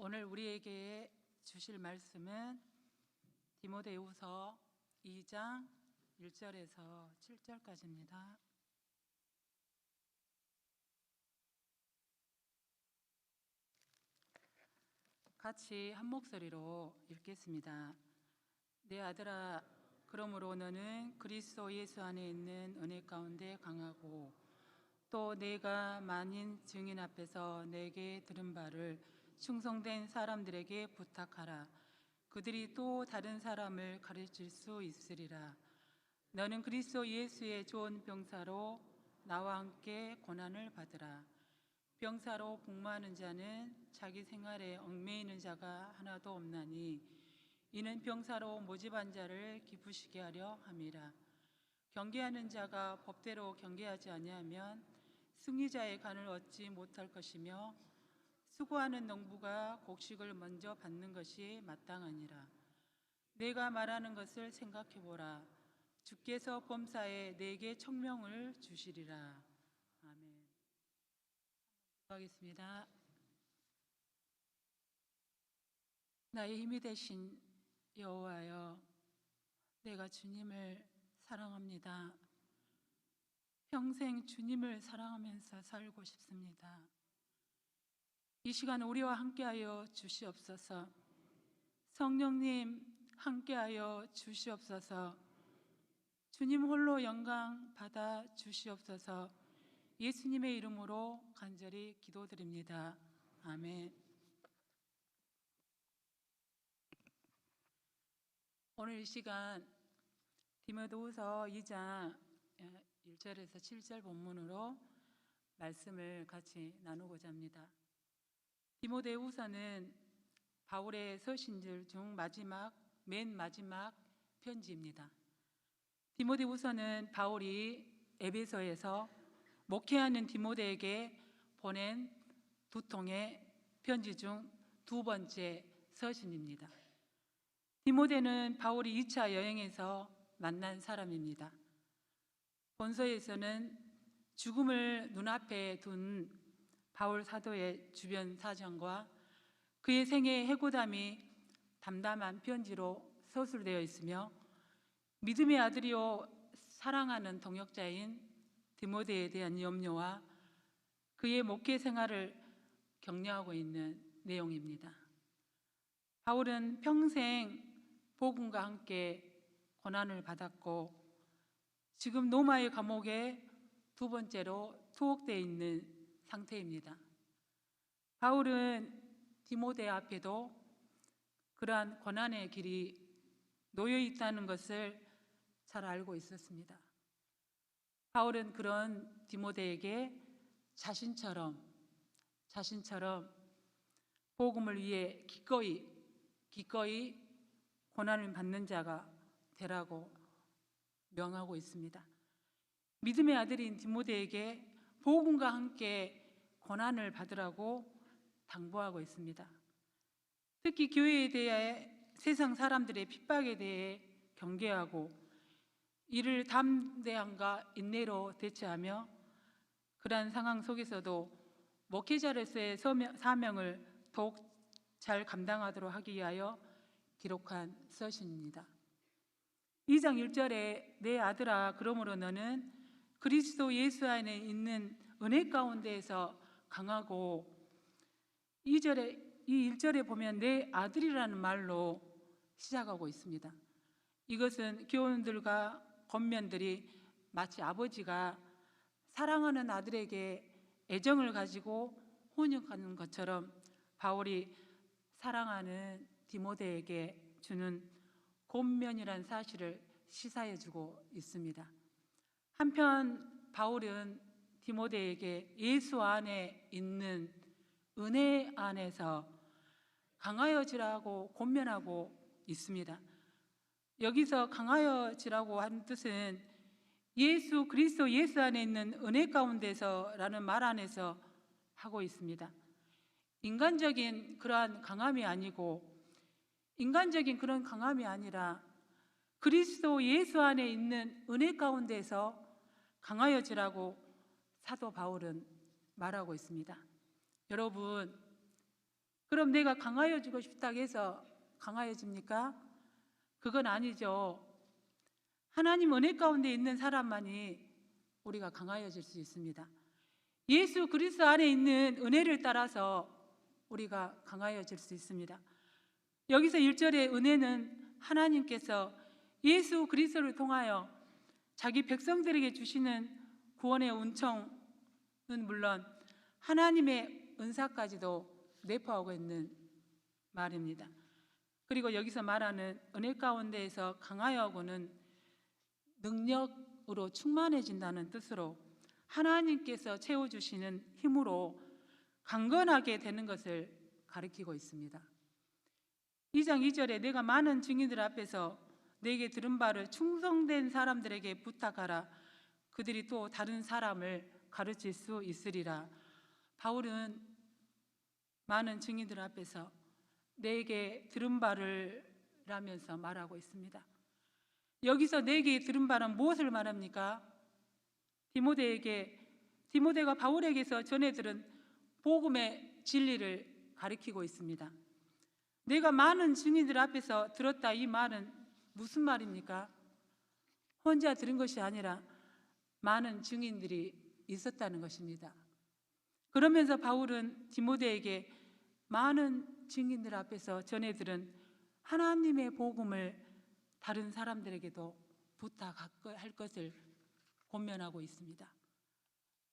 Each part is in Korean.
오늘 우리에게 주실 말씀은 디모데후서 2장 1절에서 7절까지입니다. 같이 한 목소리로 읽겠습니다. 내 아들아, 그러므로 너는 그리스도 예수 안에 있는 은혜 가운데 강하고 또 내가 만인 증인 앞에서 내게 들은 바를 충성된 사람들에게 부탁하라. 그들이 또 다른 사람을 가르칠 수 있으리라. 너는 그리스도 예수의 좋은 병사로 나와 함께 고난을 받으라. 병사로 복무하는 자는 자기 생활에 얽매이는 자가 하나도 없나니 이는 병사로 모집한 자를 기쁘시게 하려 함이라. 경계하는 자가 법대로 경계하지 아니하면 승리자의 간을 얻지 못할 것이며 수고하는 농부가 곡식을 먼저 받는 것이 마땅하니라. 내가 말하는 것을 생각해 보라. 주께서 범사에 내게 청명을 주시리라. 아멘. 기도하겠습니다. 나의 힘이 되신 여호와여, 내가 주님을 사랑합니다. 평생 주님을 사랑하면서 살고 싶습니다. 이 시간 우리와 함께하여 주시옵소서. 성령님 함께하여 주시옵소서. 주님 홀로 영광 받아 주시옵소서. 예수님의 이름으로 간절히 기도드립니다. 아멘. 오늘 이 시간 디모데후서 2장 1절에서 7절 본문으로 말씀을 같이 나누고자 합니다. 디모데후서는 바울의 서신들 중 맨 마지막 편지입니다. 디모데후서는 바울이 에베소에서 목회하는 디모데에게 보낸 두 통의 편지 중 두 번째 서신입니다. 디모데는 바울이 2차 여행에서 만난 사람입니다. 본서에서는 죽음을 눈앞에 둔 바울 사도의 주변 사정과 그의 생애의 해고담이 담담한 편지로 서술되어 있으며 믿음의 아들이요 사랑하는 동역자인 디모데에 대한 염려와 그의 목회 생활을 격려하고 있는 내용입니다. 바울은 평생 복음과 함께 고난을 받았고 지금 로마의 감옥에 두 번째로 투옥되어 있는 상태입니다. 바울은 디모데 앞에도 그러한 고난의 길이 놓여 있다는 것을 잘 알고 있었습니다. 바울은 그런 디모데에게 자신처럼 복음을 위해 기꺼이 고난을 받는 자가 되라고 명하고 있습니다. 믿음의 아들인 디모데에게 복음과 함께 고난을 받으라고 당부하고 있습니다. 특히 교회에 대해 세상 사람들의 핍박에 대해 경계하고 이를 담대함과 인내로 대처하며 그러한 상황 속에서도 목회자로서의 사명을 더욱 잘 감당하도록 하기 위하여 기록한 서신입니다. 2장 1절에 내 아들아, 그러므로 너는 그리스도 예수 안에 있는 은혜 가운데에서 강하고 이 1절에 보면 내 아들이라는 말로 시작하고 있습니다. 이것은 교원들과 권면들이 마치 아버지가 사랑하는 아들에게 애정을 가지고 훈육하는 것처럼 바울이 사랑하는 디모데에게 주는 권면이란 사실을 시사해주고 있습니다. 한편 바울은 디모데에게 예수 안에 있는 은혜 안에서 강하여지라고 권면하고 있습니다. 여기서 강하여지라고 한 뜻은 그리스도 예수 안에 있는 은혜 가운데서라는 말 안에서 하고 있습니다. 인간적인 그러한 강함이 아니고 인간적인 그런 강함이 아니라 그리스도 예수 안에 있는 은혜 가운데서 강하여지라고 사도 바울은 말하고 있습니다. 여러분, 그럼 내가 강하여지고 싶다고 해서 강하여집니까? 그건 아니죠. 하나님 은혜 가운데 있는 사람만이 우리가 강하여질 수 있습니다. 예수 그리스도 안에 있는 은혜를 따라서 우리가 강하여질 수 있습니다. 여기서 1절의 은혜는 하나님께서 예수 그리스도를 통하여 자기 백성들에게 주시는 구원의 은총은 물론 하나님의 은사까지도 내포하고 있는 말입니다. 그리고 여기서 말하는 은혜 가운데에서 강하여하고는 능력으로 충만해진다는 뜻으로 하나님께서 채워주시는 힘으로 강건하게 되는 것을 가리키고 있습니다. 2장 2절에 내가 많은 증인들 앞에서 내게 들은 바를 충성된 사람들에게 부탁하라. 그들이 또 다른 사람을 가르칠 수 있으리라. 바울은 많은 증인들 앞에서 내게 들은 바를 라면서 말하고 있습니다. 여기서 내게 들은 바는 무엇을 말합니까? 디모데가 바울에게서 전해 들은 복음의 진리를 가리키고 있습니다. 내가 많은 증인들 앞에서 들었다, 이 말은 무슨 말입니까? 혼자 들은 것이 아니라 많은 증인들이 있었다는 것입니다. 그러면서 바울은 디모데에게 많은 증인들 앞에서 전해 들은 하나님의 복음을 다른 사람들에게도 부탁할 것을 권면하고 있습니다.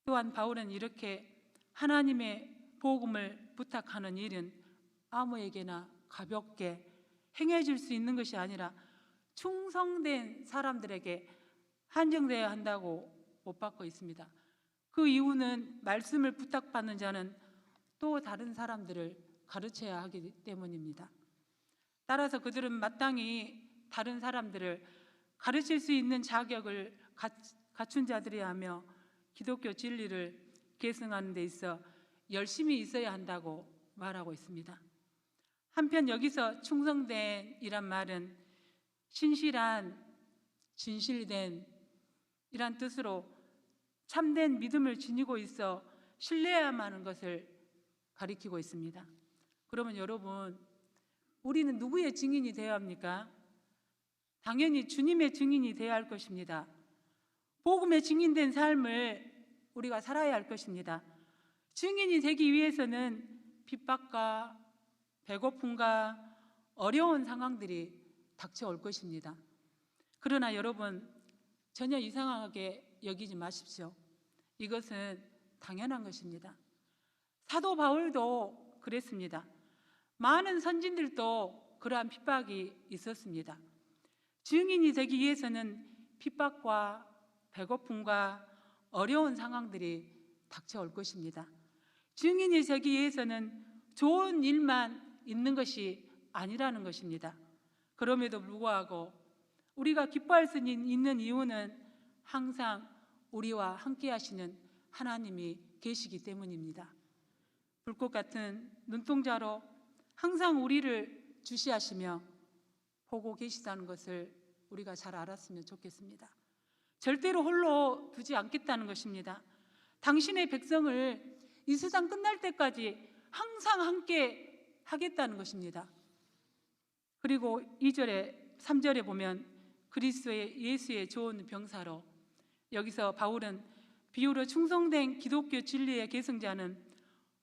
또한 바울은 이렇게 하나님의 복음을 부탁하는 일은 아무에게나 가볍게 행해질 수 있는 것이 아니라 충성된 사람들에게 한정되어야 한다고 못 받고 있습니다. 그 이유는 말씀을 부탁받는 자는 또 다른 사람들을 가르쳐야 하기 때문입니다. 따라서 그들은 마땅히 다른 사람들을 가르칠 수 있는 자격을 갖춘 자들이야 하며 기독교 진리를 계승하는 데 있어 열심히 있어야 한다고 말하고 있습니다. 한편 여기서 충성된 이란 말은 신실한, 진실된 이란 뜻으로 참된 믿음을 지니고 있어 신뢰해야만 하는 것을 가리키고 있습니다. 그러면 여러분, 우리는 누구의 증인이 되어야 합니까? 당연히 주님의 증인이 되어야 할 것입니다. 복음에 증인된 삶을 우리가 살아야 할 것입니다. 증인이 되기 위해서는 핍박과 배고픔과 어려운 상황들이 닥쳐올 것입니다. 그러나 여러분, 전혀 이상하게 여기지 마십시오. 이것은 당연한 것입니다. 사도 바울도 그랬습니다. 많은 선진들도 그러한 핍박이 있었습니다. 증인이 되기 위해서는 핍박과 배고픔과 어려운 상황들이 닥쳐올 것입니다. 증인이 되기 위해서는 좋은 일만 있는 것이 아니라는 것입니다. 그럼에도 불구하고 우리가 기뻐할 수 있는 이유는 항상 우리와 함께 하시는 하나님이 계시기 때문입니다. 불꽃 같은 눈동자로 항상 우리를 주시하시며 보고 계시다는 것을 우리가 잘 알았으면 좋겠습니다. 절대로 홀로 두지 않겠다는 것입니다. 당신의 백성을 이 세상 끝날 때까지 항상 함께 하겠다는 것입니다. 그리고 2절에 3절에 보면 그리스도의 예수의 좋은 병사로, 여기서 바울은 비유로 충성된 기독교 진리의 계승자는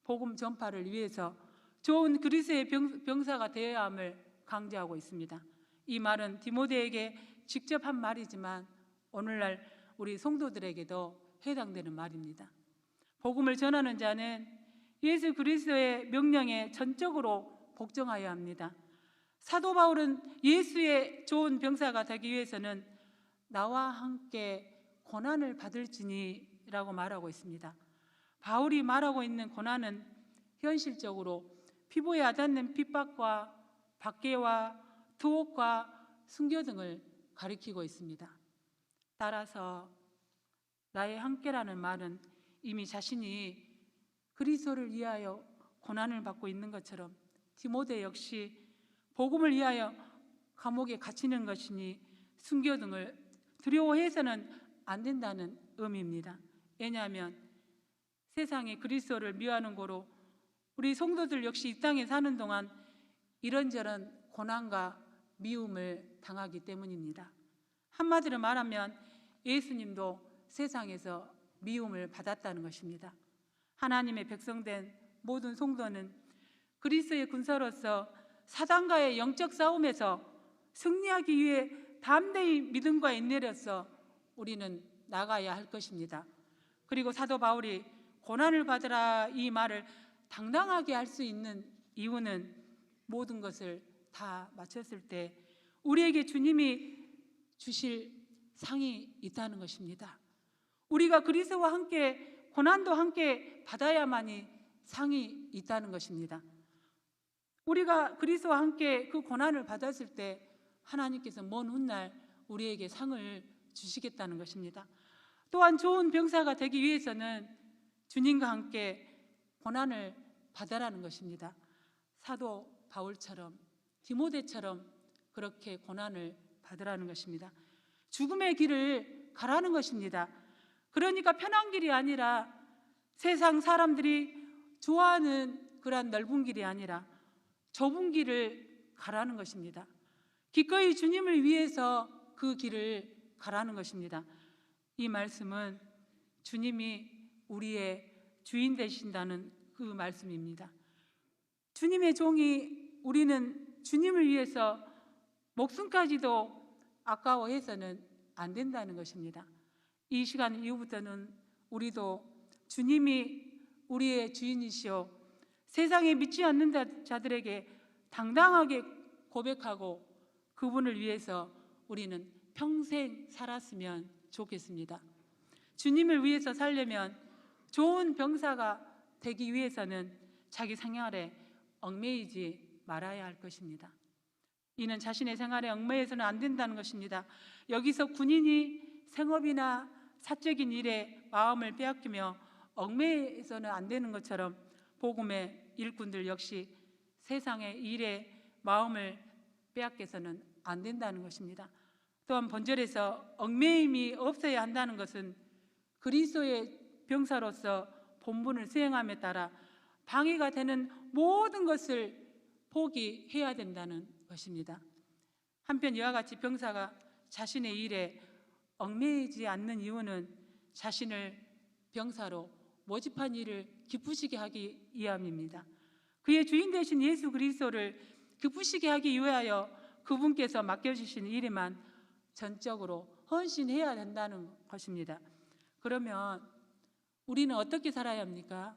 복음 전파를 위해서 좋은 그리스도의 병사가 되어야 함을 강조하고 있습니다. 이 말은 디모데에게 직접 한 말이지만 오늘날 우리 성도들에게도 해당되는 말입니다. 복음을 전하는 자는 예수 그리스도의 명령에 전적으로 복종하여야 합니다. 사도 바울은 예수의 좋은 병사가 되기 위해서는 나와 함께 고난을 받을지니 라고 말하고 있습니다. 바울이 말하고 있는 고난은 현실적으로 피부에 와닿는 핍박과 박해와 투옥과 순교 등을 가리키고 있습니다. 따라서 나의 함께라는 말은 이미 자신이 그리스도를 위하여 고난을 받고 있는 것처럼 디모데 역시 복음을 위하여 감옥에 갇히는 것이니 순교 등을 두려워해서는 안 된다는 의미입니다. 왜냐하면 세상이 그리스도를 미워하는 고로 우리 성도들 역시 이 땅에 사는 동안 이런저런 고난과 미움을 당하기 때문입니다. 한마디로 말하면 예수님도 세상에서 미움을 받았다는 것입니다. 하나님의 백성된 모든 성도는 그리스도의 군사로서 사단과의 영적 싸움에서 승리하기 위해 담대히 믿음과 인내로서 우리는 나가야 할 것입니다. 그리고 사도 바울이 고난을 받으라 이 말을 당당하게 할 수 있는 이유는 모든 것을 다 마쳤을 때 우리에게 주님이 주실 상이 있다는 것입니다. 우리가 그리스도와 함께 고난도 함께 받아야만이 상이 있다는 것입니다. 우리가 그리스도와 함께 그 고난을 받았을 때 하나님께서 먼 훗날 우리에게 상을 주시겠다는 것입니다. 또한 좋은 병사가 되기 위해서는 주님과 함께 고난을 받아라는 것입니다. 사도 바울처럼 디모데처럼 그렇게 고난을 받으라는 것입니다. 죽음의 길을 가라는 것입니다. 그러니까 편한 길이 아니라 세상 사람들이 좋아하는 그러한 넓은 길이 아니라 좁은 길을 가라는 것입니다. 기꺼이 주님을 위해서 그 길을 가라는 것입니다. 이 말씀은 주님이 우리의 주인 되신다는 그 말씀입니다. 주님의 종이 우리는 주님을 위해서 목숨까지도 아까워해서는 안 된다는 것입니다. 이 시간 이후부터는 우리도 주님이 우리의 주인이시오 세상에 믿지 않는 자들에게 당당하게 고백하고 그분을 위해서 우리는 평생 살았으면 좋겠습니다. 주님을 위해서 살려면 좋은 병사가 되기 위해서는 자기 생활에 얽매이지 말아야 할 것입니다. 이는 자신의 생활에 얽매여서는 안 된다는 것입니다. 여기서 군인이 생업이나 사적인 일에 마음을 빼앗기며 얽매여서는 안 되는 것처럼 복음의 일꾼들 역시 세상의 일에 마음을 빼앗겨서는 안 된다는 것입니다. 또한 본절에서 얽매임이 없어야 한다는 것은 그리스도의 병사로서 본분을 수행함에 따라 방해가 되는 모든 것을 포기해야 된다는 것입니다. 한편 이와 같이 병사가 자신의 일에 얽매이지 않는 이유는 자신을 병사로 모집한 일을 기쁘시게 하기 위함입니다. 그의 주인 되신 예수 그리스도를 기쁘시게 하기 위하여 그분께서 맡겨주신 일에만 전적으로 헌신해야 된다는 것입니다. 그러면 우리는 어떻게 살아야 합니까?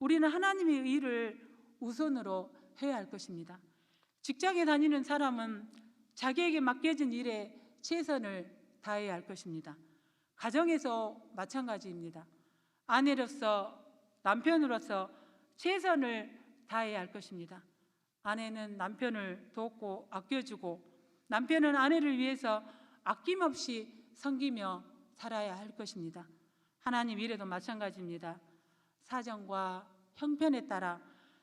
우리는 하나님의 일을 우선으로 해야 할 것입니다. 직장에 다니는 사람은 자기에게 맡겨진 일에 최선을 다해야 할 것입니다. 가정에서 마찬가지입니다. 아내로서 남편으로서 최선을 다해야 할 것입니다. 아내는 남편을 돕고 아껴주고 남편은 아내를 위해서 아낌없이 섬기며 살아야 할 것입니다. 하나님 일에도 마찬가지입니다. 사정과 형편에 따라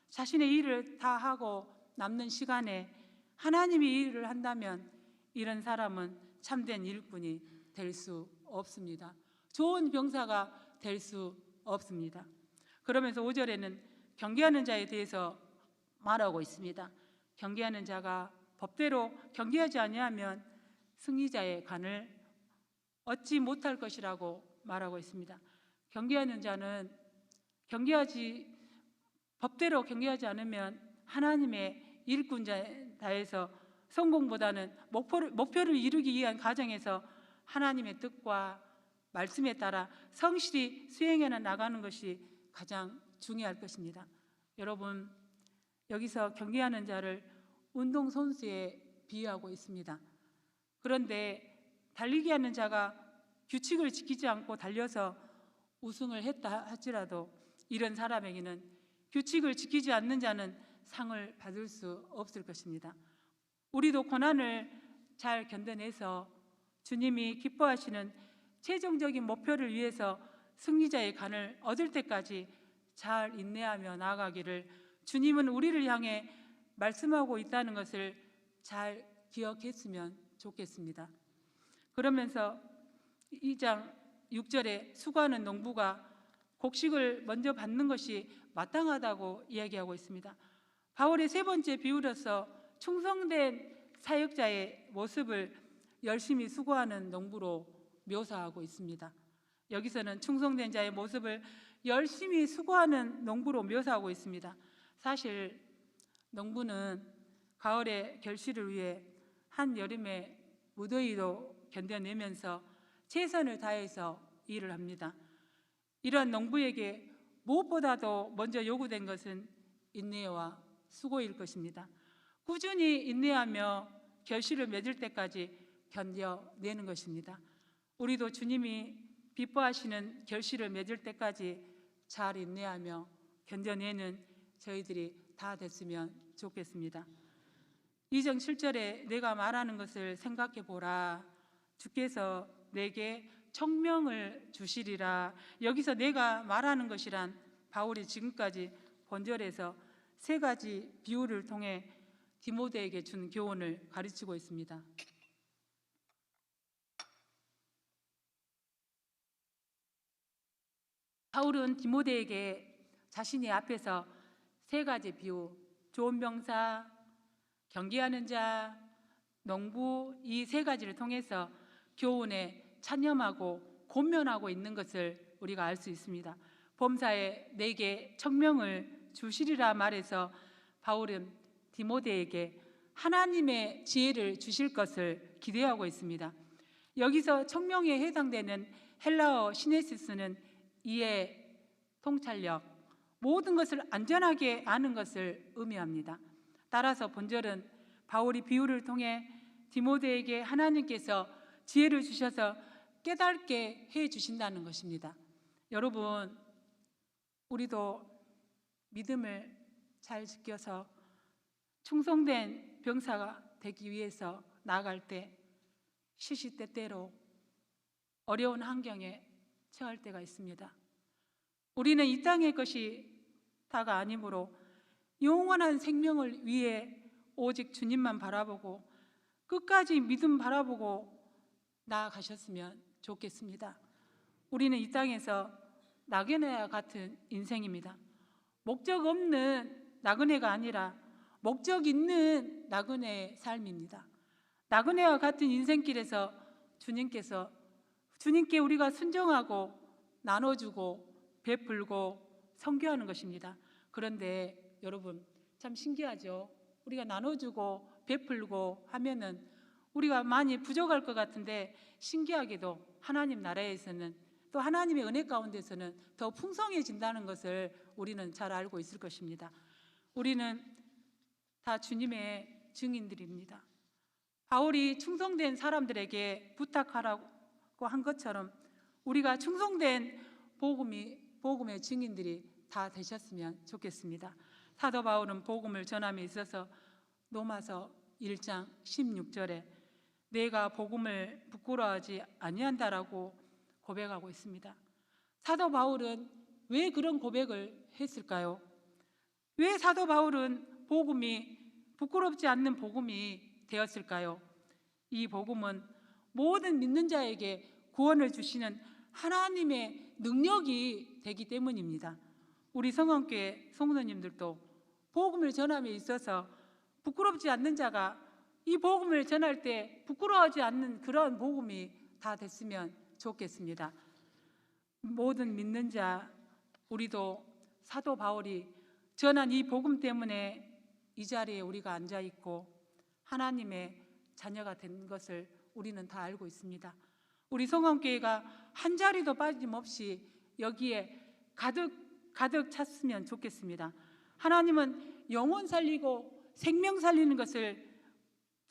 자신의 일을 다 하고 남는 시간에 하나님이 일을 한다면 이런 사람은 참된 일꾼이 될 수 없습니다. 좋은 병사가 될 수 없습니다. 그러면서 5절에는 경계하는 자에 대해서 말하고 있습니다. 경계하는 자가 법대로 경계하지 아니하면 승리자의 관을 얻지 못할 것이라고 말하고 있습니다. 경계하는 자는 법대로 경계하지 않으면 하나님의 일꾼자에서 성공보다는 목표를 이루기 위한 과정에서 하나님의 뜻과 말씀에 따라 성실히 수행해 나가는 것이 가장 중요할 것입니다. 여러분, 여기서 경계하는 자를 운동선수에 비유하고 있습니다. 그런데 달리기 하는 자가 규칙을 지키지 않고 달려서 우승을 했다 할지라도 이런 사람에게는 규칙을 지키지 않는 자는 상을 받을 수 없을 것입니다. 우리도 고난을 잘 견뎌내서 주님이 기뻐하시는 최종적인 목표를 위해서 승리자의 관을 얻을 때까지 잘 인내하며 나아가기를 주님은 우리를 향해 말씀하고 있다는 것을 잘 기억했으면 좋겠습니다. 그러면서 2장 6절에 수고하는 농부가 곡식을 먼저 받는 것이 마땅하다고 이야기하고 있습니다. 바울의 세 번째 비유로서 충성된 사역자의 모습을 열심히 수고하는 농부로 묘사하고 있습니다. 여기서는 충성된 자의 모습을 열심히 수고하는 농부로 묘사하고 있습니다. 사실 농부는 가을의 결실을 위해 한여름의 무더위도 견뎌내면서 최선을 다해서 일을 합니다. 이러한 농부에게 무엇보다도 먼저 요구된 것은 인내와 수고일 것입니다. 꾸준히 인내하며 결실을 맺을 때까지 견뎌내는 것입니다. 우리도 주님이 기뻐하시는 결실을 맺을 때까지 잘 인내하며 견뎌내는 저희들이 다 됐으면 좋겠습니다. 2장 7절에 내가 말하는 것을 생각해 보라. 주께서 내게 청명을 주시리라. 여기서 내가 말하는 것이란 바울이 지금까지 본절에서 세 가지 비유를 통해 디모데에게 준 교훈을 가르치고 있습니다. 바울은 디모데에게 자신이 앞에서 세 가지 비유, 좋은 병사, 경계하는 자, 농부, 이 세 가지를 통해서 교훈에 찬념하고 권면하고 있는 것을 우리가 알 수 있습니다. 범사에 내게 청명을 주시리라 말해서 바울은 디모데에게 하나님의 지혜를 주실 것을 기대하고 있습니다. 여기서 청명에 해당되는 헬라어 시네시스는 이해, 통찰력, 모든 것을 안전하게 아는 것을 의미합니다. 따라서 본절은 바울이 비유를 통해 디모데에게 하나님께서 지혜를 주셔서 깨닫게 해 주신다는 것입니다. 여러분, 우리도 믿음을 잘 지켜서 충성된 병사가 되기 위해서 나아갈 때 시시때때로 어려운 환경에 처할 때가 있습니다. 우리는 이 땅의 것이 다가 아니므로 영원한 생명을 위해 오직 주님만 바라보고 끝까지 믿음 바라보고 나아가셨으면 좋겠습니다. 우리는 이 땅에서 나그네와 같은 인생입니다. 목적 없는 나그네가 아니라 목적 있는 나그네의 삶입니다. 나그네와 같은 인생길에서 주님께 우리가 순종하고 나눠주고 베풀고 선교하는 것입니다. 그런데 여러분, 참 신기하죠? 우리가 나눠주고 베풀고 하면은 우리가 많이 부족할 것 같은데 신기하게도 하나님 나라에서는 또 하나님의 은혜 가운데서는 더 풍성해진다는 것을 우리는 잘 알고 있을 것입니다. 우리는 다 주님의 증인들입니다. 바울이 충성된 사람들에게 부탁하라고 한 것처럼 우리가 충성된 복음의 증인들이 다 되셨으면 좋겠습니다. 사도 바울은 복음을 전함에 있어서 로마서 1장 16절에 내가 복음을 부끄러워하지 아니한다라고 고백하고 있습니다. 사도 바울은 왜 그런 고백을 했을까요? 왜 사도 바울은 복음이 부끄럽지 않는 복음이 되었을까요? 이 복음은 모든 믿는 자에게 구원을 주시는 하나님의 능력이 되기 때문입니다. 우리 성원교회 성도님들도 복음을 전함에 있어서 부끄럽지 않는 자가 이 복음을 전할 때 부끄러워하지 않는 그런 복음이 다 됐으면 좋겠습니다. 모든 믿는 자, 우리도 사도 바울이 전한 이 복음 때문에 이 자리에 우리가 앉아 있고 하나님의 자녀가 된 것을 우리는 다 알고 있습니다. 우리 성원교회가 한 자리도 빠짐없이 여기에 가득 찼으면 좋겠습니다. 하나님은 영혼 살리고 생명 살리는 것을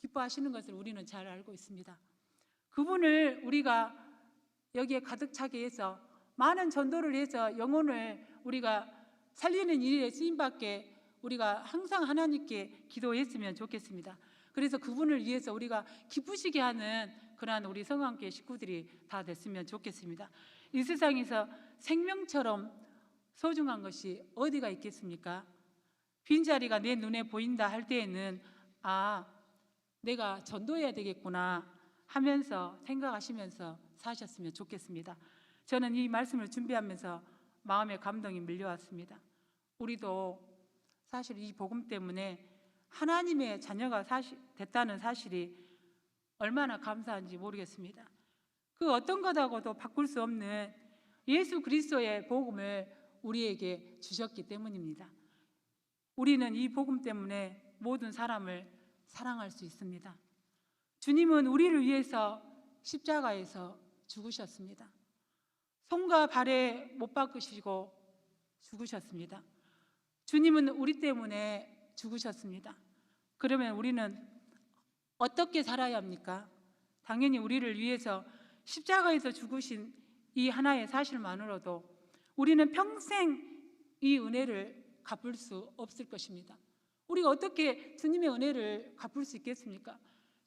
기뻐하시는 것을 우리는 잘 알고 있습니다. 그분을 우리가 여기에 가득 차게 해서 많은 전도를 해서 영혼을 우리가 살리는 일에 쓰임받게 우리가 항상 하나님께 기도했으면 좋겠습니다. 그래서 그분을 위해서 우리가 기쁘시게 하는 그러한 우리 성황교회 식구들이 다 됐으면 좋겠습니다. 이 세상에서 생명처럼 소중한 것이 어디가 있겠습니까? 빈자리가 내 눈에 보인다 할 때에는 내가 전도해야 되겠구나 하면서 생각하시면서 사셨으면 좋겠습니다. 저는 이 말씀을 준비하면서 마음의 감동이 밀려왔습니다. 우리도 사실 이 복음 때문에 하나님의 자녀가 됐다는 사실이 얼마나 감사한지 모르겠습니다. 그 어떤 것하고도 바꿀 수 없는 예수 그리스도의 복음을 우리에게 주셨기 때문입니다. 우리는 이 복음 때문에 모든 사람을 사랑할 수 있습니다. 주님은 우리를 위해서 십자가에서 죽으셨습니다. 손과 발에 못 박으시고 죽으셨습니다. 주님은 우리 때문에 죽으셨습니다. 그러면 우리는 어떻게 살아야 합니까? 당연히 우리를 위해서 십자가에서 죽으신 이 하나의 사실만으로도 우리는 평생 이 은혜를 갚을 수 없을 것입니다. 우리가 어떻게 주님의 은혜를 갚을 수 있겠습니까?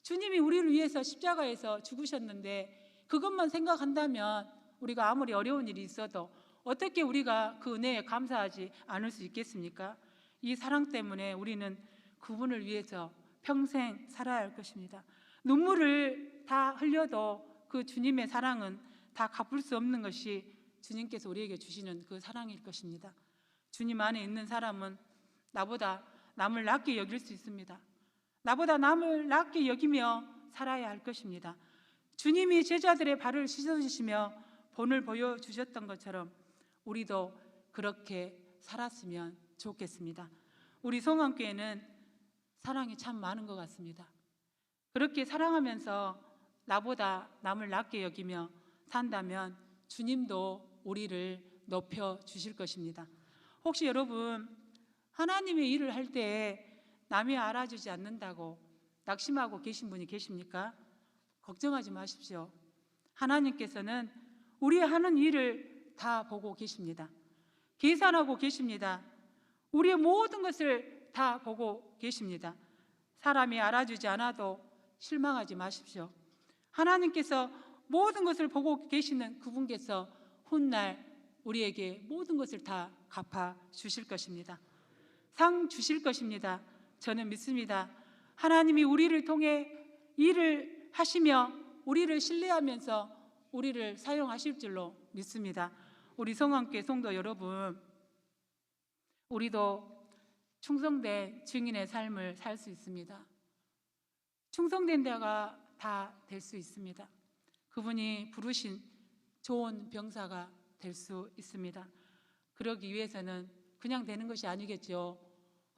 주님이 우리를 위해서 십자가에서 죽으셨는데 그것만 생각한다면 우리가 아무리 어려운 일이 있어도 어떻게 우리가 그 은혜에 감사하지 않을 수 있겠습니까? 이 사랑 때문에 우리는 그분을 위해서 평생 살아야 할 것입니다. 눈물을 다 흘려도 그 주님의 사랑은 다 갚을 수 없는 것이 주님께서 우리에게 주시는 그 사랑일 것입니다. 주님 안에 있는 사람은 나보다 남을 낮게 여길 수 있습니다. 나보다 남을 낮게 여기며 살아야 할 것입니다. 주님이 제자들의 발을 씻어주시며 본을 보여주셨던 것처럼 우리도 그렇게 살았으면 좋겠습니다. 우리 성안교회는 사랑이 참 많은 것 같습니다. 그렇게 사랑하면서 나보다 남을 낮게 여기며 산다면 주님도 우리를 높여 주실 것입니다. 혹시 여러분 하나님의 일을 할 때 남이 알아주지 않는다고 낙심하고 계신 분이 계십니까? 걱정하지 마십시오. 하나님께서는 우리 하는 일을 다 보고 계십니다. 계산하고 계십니다. 우리의 모든 것을 다 보고 계십니다. 사람이 알아주지 않아도 실망하지 마십시오. 하나님께서 모든 것을 보고 계시는 그분께서 훗날 우리에게 모든 것을 다 갚아 주실 것입니다. 상 주실 것입니다. 저는 믿습니다. 하나님이 우리를 통해 일을 하시며 우리를 신뢰하면서 우리를 사용하실 줄로 믿습니다. 우리 성안교회 성도 여러분, 우리도 충성된 증인의 삶을 살 수 있습니다. 충성된 자가 다 될 수 있습니다. 그분이 부르신 좋은 병사가 될 수 있습니다. 그러기 위해서는 그냥 되는 것이 아니겠죠.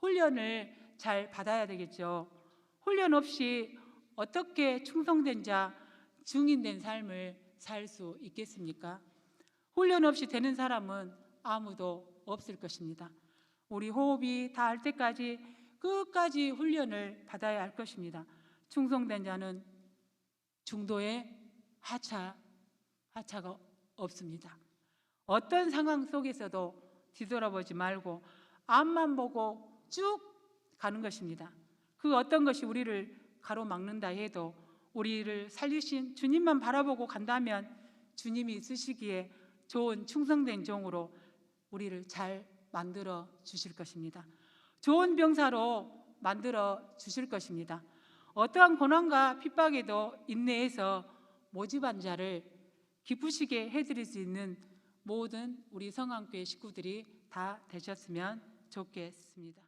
훈련을 잘 받아야 되겠죠. 훈련 없이 어떻게 충성된 자, 증인된 삶을 살 수 있겠습니까? 훈련 없이 되는 사람은 아무도 없을 것입니다. 우리 호흡이 닿을 때까지 끝까지 훈련을 받아야 할 것입니다. 충성된 자는 중도에 하차가 없습니다. 어떤 상황 속에서도 뒤돌아보지 말고 앞만 보고 쭉 가는 것입니다. 그 어떤 것이 우리를 가로막는다 해도 우리를 살리신 주님만 바라보고 간다면 주님이 쓰시기에 좋은 충성된 종으로 우리를 잘 만들어 주실 것입니다. 좋은 병사로 만들어 주실 것입니다. 어떠한 고난과 핍박에도 인내해서 모집한 자를 기쁘시게 해드릴 수 있는 모든 우리 성안교회 식구들이 다 되셨으면 좋겠습니다.